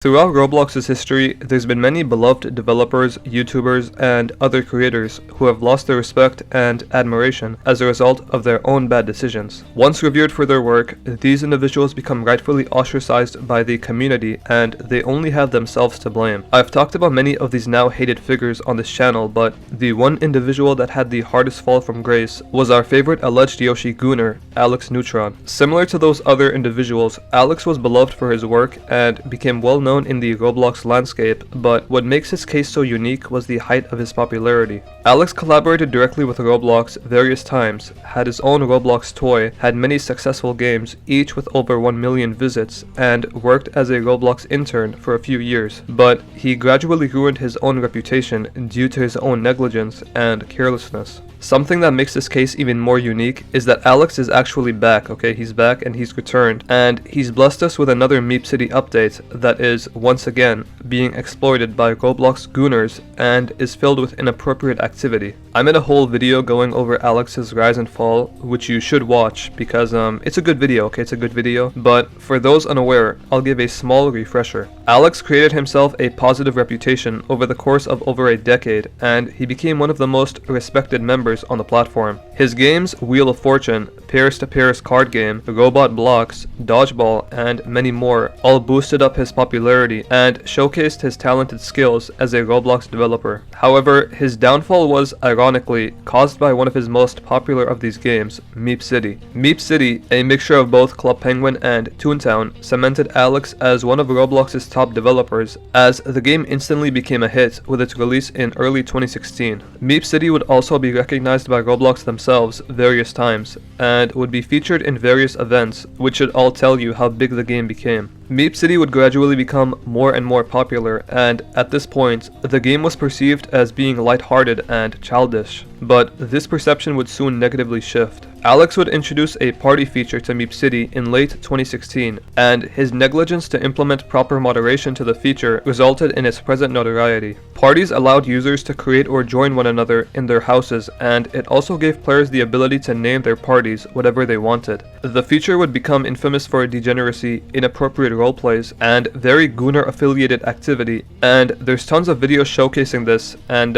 Throughout Roblox's history, there's been many beloved developers, YouTubers, and other creators who have lost their respect and admiration as a result of their own bad decisions. Once revered for their work, these individuals become rightfully ostracized by the community and they only have themselves to blame. I've talked about many of these now hated figures on this channel, but the one individual that had the hardest fall from grace was our favorite alleged Yoshi gooner, Alexnewtron. Similar to those other individuals, Alex was beloved for his work and became well known in the Roblox landscape, but what makes his case so unique was the height of his popularity. Alex collaborated directly with Roblox various times, had his own Roblox toy, had many successful games, each with over 1 million visits, and worked as a Roblox intern for a few years. But he gradually ruined his own reputation due to his own negligence and carelessness. Something that makes this case even more unique is that Alex is actually back, okay? He's back and he's returned, and he's blessed us with another MeepCity update that is, once again, being exploited by Roblox gooners and is filled with inappropriate activity. I made a whole video going over Alex's rise and fall, which you should watch because it's a good video, okay? It's a good video, but for those unaware, I'll give a small refresher. Alex created himself a positive reputation over the course of over a decade, and he became one of the most respected members on the platform. His games, Wheel of Fortune, Pairs-to-Pairs card game, Robot Blocks, Dodgeball, and many more all boosted up his popularity and showcased his talented skills as a Roblox developer. However, his downfall was, ironically, caused by one of his most popular of these games, MeepCity. MeepCity, a mixture of both Club Penguin and Toontown, cemented Alex as one of Roblox's top developers, as the game instantly became a hit with its release in early 2016. MeepCity would also be recognized by Roblox themselves various times, and would be featured in various events, which should all tell you how big the game became. MeepCity would gradually become more and more popular, and at this point, the game was perceived as being lighthearted and childish. But this perception would soon negatively shift. Alex would introduce a party feature to MeepCity in late 2016, and his negligence to implement proper moderation to the feature resulted in its present notoriety. Parties allowed users to create or join one another in their houses, and it also gave players the ability to name their parties whatever they wanted. The feature would become infamous for degeneracy, inappropriate roleplays, and very gooner-affiliated activity, and there's tons of videos showcasing this, and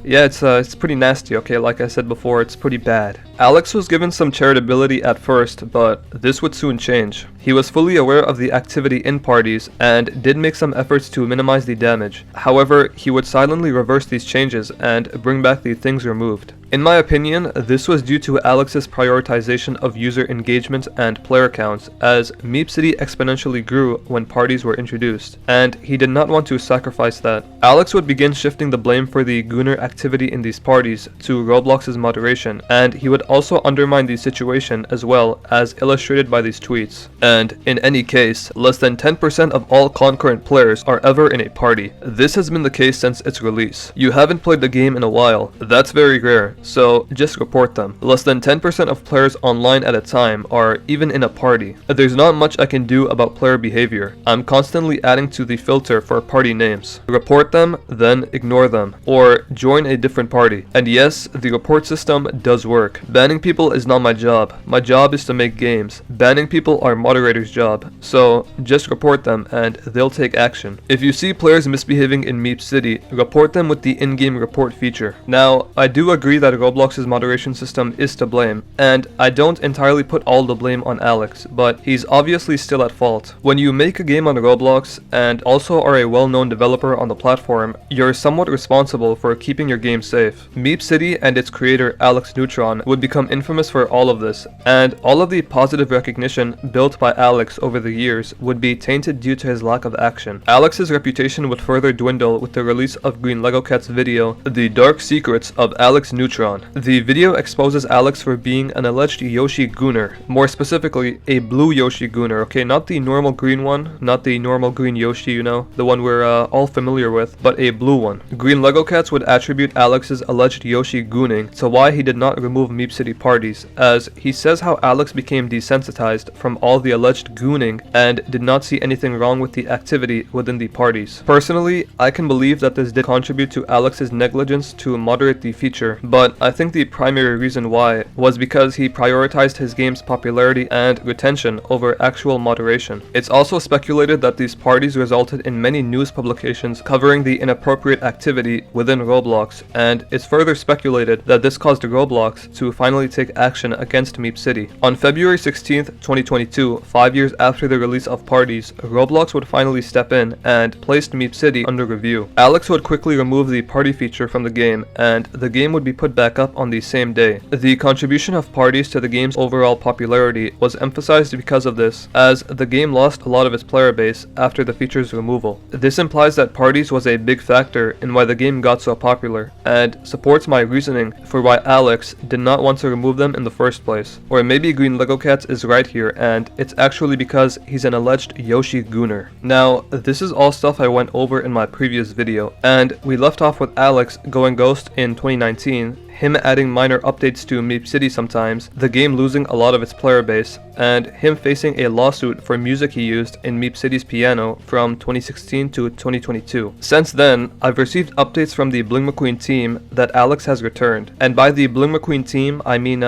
yeah, it's pretty nasty, okay? Like I said before, it's pretty bad. Alex was given some charitability at first, but this would soon change. He was fully aware of the activity in parties and did make some efforts to minimize the damage. However, he would silently reverse these changes and bring back the things removed. In my opinion, this was due to Alex's prioritization of user engagement and player counts, as MeepCity exponentially grew when parties were introduced, and he did not want to sacrifice that. Alex would begin shifting the blame for the gooner activity in these parties to Roblox's moderation, and he would also undermine the situation as well, as illustrated by these tweets. And in any case, less than 10% of all concurrent players are ever in a party. This has been the case since its release. You haven't played the game in a while. That's very rare. So just report them. Less than 10% of players online at a time are even in a party. There's not much I can do about player behavior. I'm constantly adding to the filter for party names. Report them, then ignore them, or join a different party. And yes, the report system does work. Banning people is not my job. My job is to make games. Banning people are moderators' job. So just report them and they'll take action. If you see players misbehaving in MeepCity, report them with the in-game report feature. Now, I do agree that Roblox's moderation system is to blame, and I don't entirely put all the blame on Alex, but he's obviously still at fault. When you make a game on Roblox and also are a well-known developer on the platform, you're somewhat responsible for keeping your game safe. MeepCity and its creator Alexnewtron would become infamous for all of this, and all of the positive recognition built by Alex over the years would be tainted due to his lack of action. Alex's reputation would further dwindle with the release of Green Lego Cat's video, The Dark Secrets of Alexnewtron. The video exposes Alex for being an alleged Yoshi gooner, more specifically a blue Yoshi gooner, okay, not the normal green one, not the normal green Yoshi, you know, the one we're all familiar with, but a blue one. Green Lego Cats would attribute Alex's alleged Yoshi gooning to why he did not remove MeepCity parties, as he says how Alex became desensitized from all the alleged gooning and did not see anything wrong with the activity within the parties. Personally, I can believe that this did contribute to Alex's negligence to moderate the feature, but but I think the primary reason why was because he prioritized his game's popularity and retention over actual moderation. It's also speculated that these parties resulted in many news publications covering the inappropriate activity within Roblox, and it's further speculated that this caused Roblox to finally take action against MeepCity. On February 16th, 2022, 5 years after the release of parties, Roblox would finally step in and placed MeepCity under review. Alex would quickly remove the party feature from the game, and the game would be put back up on the same day. The contribution of parties to the game's overall popularity was emphasized because of this, as the game lost a lot of its player base after the feature's removal. This implies that parties was a big factor in why the game got so popular, and supports my reasoning for why Alex did not want to remove them in the first place. Or maybe Green Lego Cats is right here, and it's actually because he's an alleged Yoshi gooner. Now, this is all stuff I went over in my previous video, and we left off with Alex going ghost in 2019, him adding minor updates to MeepCity sometimes, the game losing a lot of its player base, and him facing a lawsuit for music he used in MeepCity's piano from 2016 to 2022. Since then, I've received updates from the Bling McQueen team that Alex has returned. And by the Bling McQueen team, I mean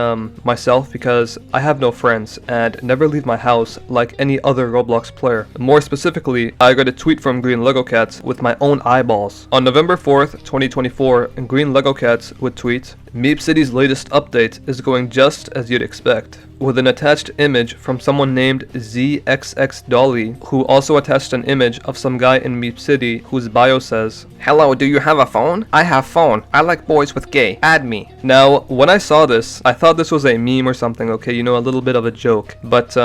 myself, because I have no friends and never leave my house like any other Roblox player. More specifically, I got a tweet from Green Lego Cats with my own eyeballs. On November 4th, 2024, Green Lego Cats would tweet, MeepCity's latest update is going just as you'd expect, with an attached image from someone named ZXXDolly, who also attached an image of some guy in MeepCity whose bio says, "Hello, do you have a phone? I have phone. I like boys with gay. Add me." Now, when I saw this, I thought this was a meme or something, okay, you know, a little bit of a joke, but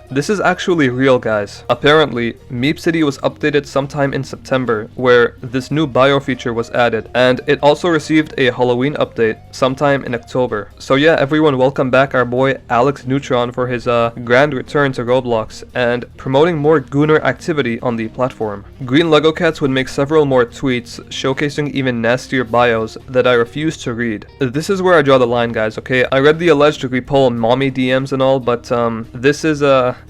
this is actually real, guys. Apparently, MeepCity was updated sometime in September, where this new bio feature was added, and it also received a Halloween update sometime in October. So yeah, everyone, welcome back our boy Alexnewtron for his grand return to Roblox, and promoting more gooner activity on the platform. Green Lego Cats would make several more tweets showcasing even nastier bios that I refuse to read. This is where I draw the line, guys, okay? I read the alleged repol mommy DMs and all, but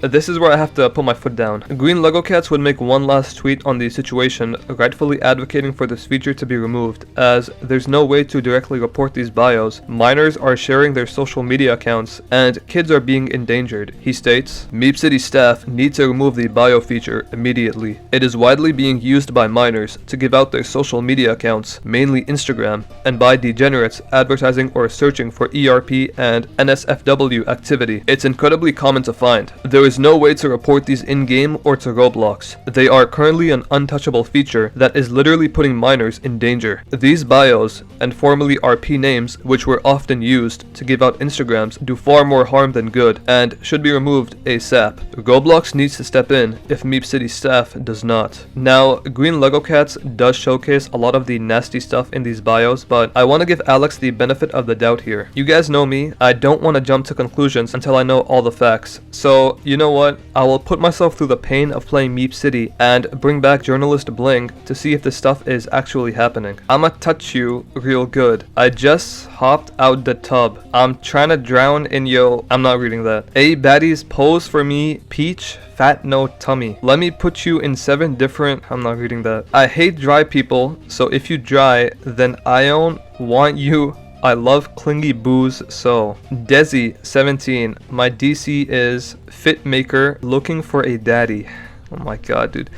this is where I have to put my foot down. Green Lego Cats would make one last tweet on the situation, rightfully advocating for this feature to be removed, as there's no way to directly report these bios. Minors are sharing their social media accounts, and kids are being endangered. He states, MeepCity staff need to remove the bio feature immediately. It is widely being used by minors to give out their social media accounts, mainly Instagram, and by degenerates advertising or searching for ERP and NSFW activity. It's incredibly common to find. There is no way to report these in-game or to Roblox. They are currently an untouchable feature that is literally putting minors in danger. These bios, and formerly RP names, which were often used to give out Instagrams, do far more harm than good, and should be removed ASAP. Roblox needs to step in if MeepCity staff does not. Now, Green Lego Cats does showcase a lot of the nasty stuff in these bios, but I want to give Alex the benefit of the doubt here. You guys know me, I don't want to jump to conclusions until I know all the facts. So, you know what? I will put myself through the pain of playing MeepCity and bring back journalist Bling to see if this stuff is actually happening. I'ma touch you real good. I just hopped out the tub. I'm trying to drown in yo. I'm not reading that. A baddies pose for me, peach, fat no tummy. Let me put you in 7 different. I'm not reading that. I hate dry people, so if you dry, then I don't want you. I love clingy booze, so. Desi, 17. My DC is fit maker looking for a daddy. Oh my god, dude.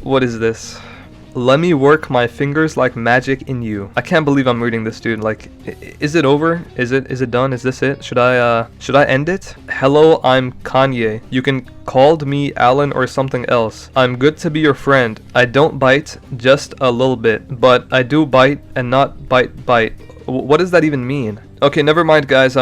What is this? Let me work my fingers like magic in you. I can't believe I'm reading this, dude. Like, is it over? Is it done? Is this it? Should I end it? Hello, I'm Kanye. You can called me Alan or something else. I'm good to be your friend. I don't bite, just a little bit, but I do bite and not bite. What does that even mean? Okay, never mind, guys.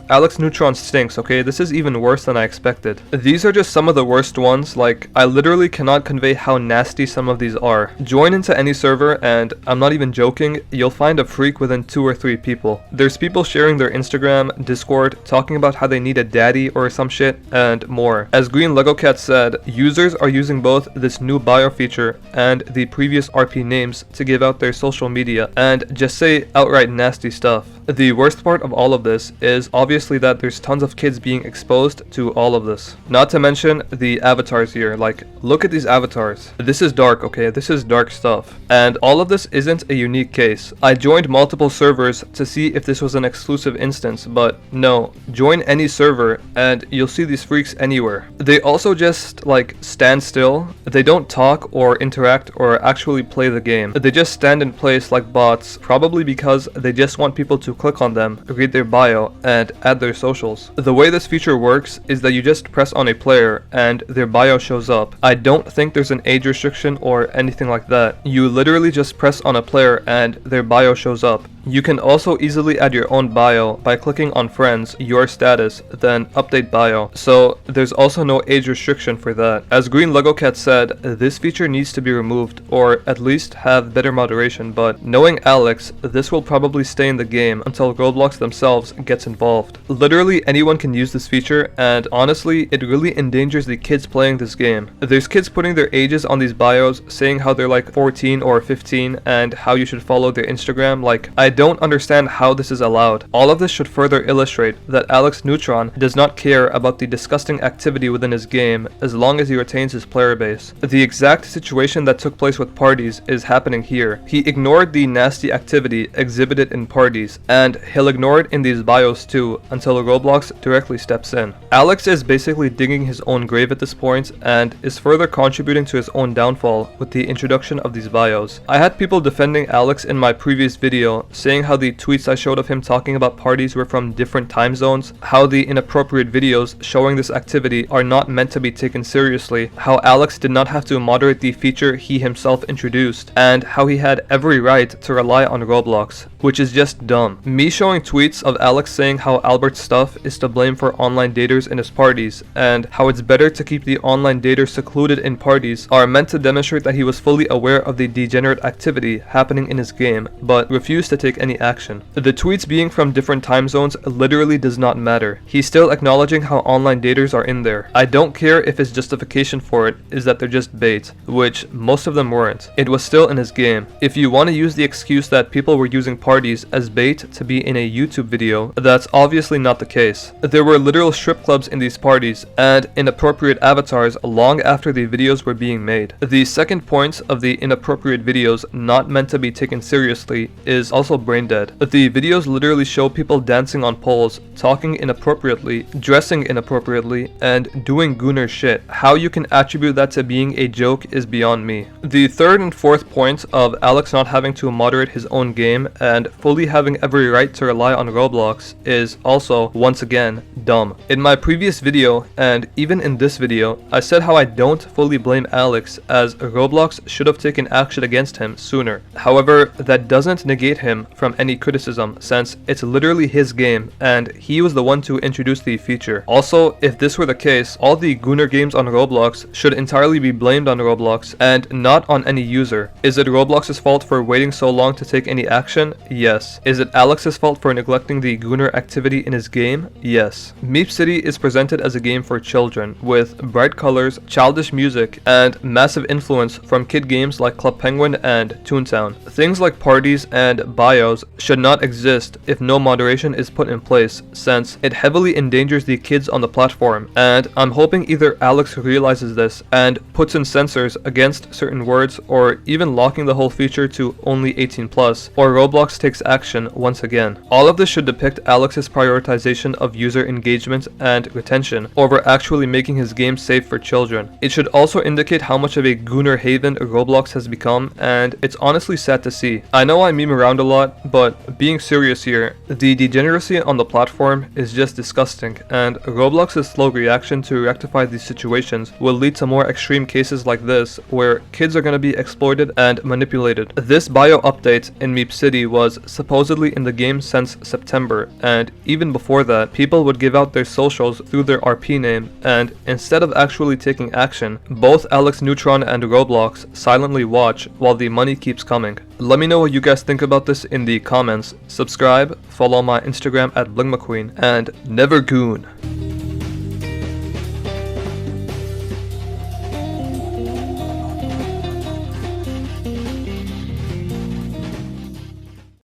Alexnewtron stinks, okay? This is even worse than I expected. These are just some of the worst ones. Like, I literally cannot convey how nasty some of these are. Join into any server, and I'm not even joking, you'll find a freak within 2 or 3 people. There's people sharing their Instagram, Discord, talking about how they need a daddy or some shit, and more. As Green Lego Cat said, users are using both this new bio feature and the previous RP names to give out their social media, and just say outright nasty stuff. The worst part of all of this is obviously that there's tons of kids being exposed to all of this. Not to mention the avatars here. Like, look at these avatars. This is dark, okay? This is dark stuff. And all of this isn't a unique case. I joined multiple servers to see if this was an exclusive instance, but no. Join any server and you'll see these freaks anywhere. They also just, like, stand still. They don't talk or interact or actually play the game. They just stand in place like bots, probably because they just want people to click on them, read their bio, and add their socials. The way this feature works is that you just press on a player and their bio shows up. I don't think there's an age restriction or anything like that. You literally just press on a player and their bio shows up. You can also easily add your own bio by clicking on friends, your status, then update bio. So there's also no age restriction for that. As Green Lego Cat said, this feature needs to be removed or at least have better moderation, but knowing Alex, this will probably stay in the game until Roblox themselves gets involved. Literally anyone can use this feature, and honestly, it really endangers the kids playing this game. There's kids putting their ages on these bios, saying how they're like 14 or 15 and how you should follow their Instagram. Like, I don't understand how this is allowed. All of this should further illustrate that Alexnewtron does not care about the disgusting activity within his game as long as he retains his player base. The exact situation that took place with parties is happening here. He ignored the nasty activity exhibited in parties, and he'll ignore it in these bios too until Roblox directly steps in. Alex is basically digging his own grave at this point and is further contributing to his own downfall with the introduction of these bios. I had people defending Alex in my previous video, saying how the tweets I showed of him talking about parties were from different time zones, how the inappropriate videos showing this activity are not meant to be taken seriously, how Alex did not have to moderate the feature he himself introduced, and how he had every right to rely on Roblox, which is just dumb. Me showing tweets of Alex saying how Albert's stuff is to blame for online daters in his parties, and how it's better to keep the online daters secluded in parties, are meant to demonstrate that he was fully aware of the degenerate activity happening in his game, but refused to take any action. The tweets being from different time zones literally does not matter. He's still acknowledging how online daters are in there. I don't care if his justification for it is that they're just bait, which most of them weren't. It was still in his game. If you want to use the excuse that people were using parties as bait to be in a YouTube video, that's obviously not the case. There were literal strip clubs in these parties and inappropriate avatars long after the videos were being made. The second point of the inappropriate videos not meant to be taken seriously is also brain dead. The videos literally show people dancing on poles, talking inappropriately, dressing inappropriately, and doing gooner shit. How you can attribute that to being a joke is beyond me. The third and fourth point of Alex not having to moderate his own game and fully having every right to rely on Roblox is also, once again, dumb. In my previous video, and even in this video, I said how I don't fully blame Alex, as Roblox should have taken action against him sooner. However, that doesn't negate him from any criticism, since it's literally his game and he was the one to introduce the feature. Also, if this were the case, all the gooner games on Roblox should entirely be blamed on Roblox and not on any user. Is it Roblox's fault for waiting so long to take any action? Yes. Is it Alex's fault for neglecting the gooner activity in his game? Yes. MeepCity is presented as a game for children, with bright colors, childish music, and massive influence from kid games like Club Penguin and Toontown. Things like parties and bios should not exist if no moderation is put in place, since it heavily endangers the kids on the platform, and I'm hoping either Alex realizes this and puts in censors against certain words, or even locking the whole feature to only 18+, or Roblox takes action once again. All of this should depict Alex's prioritization of user engagement and retention over actually making his game safe for children. It should also indicate how much of a gooner haven Roblox has become, and it's honestly sad to see. I know I meme around a lot, but being serious here, the degeneracy on the platform is just disgusting, and Roblox's slow reaction to rectify these situations will lead to more extreme cases like this, where kids are going to be exploited and manipulated. This bio update in MeepCity was supposedly in the game since September, and even before that, people would give out their socials through their RP name, and instead of actually taking action, both Alexnewtron and Roblox silently watch while the money keeps coming. Let me know what you guys think about this in the comments. Subscribe, follow my Instagram at BlingMcQueen, and never goon.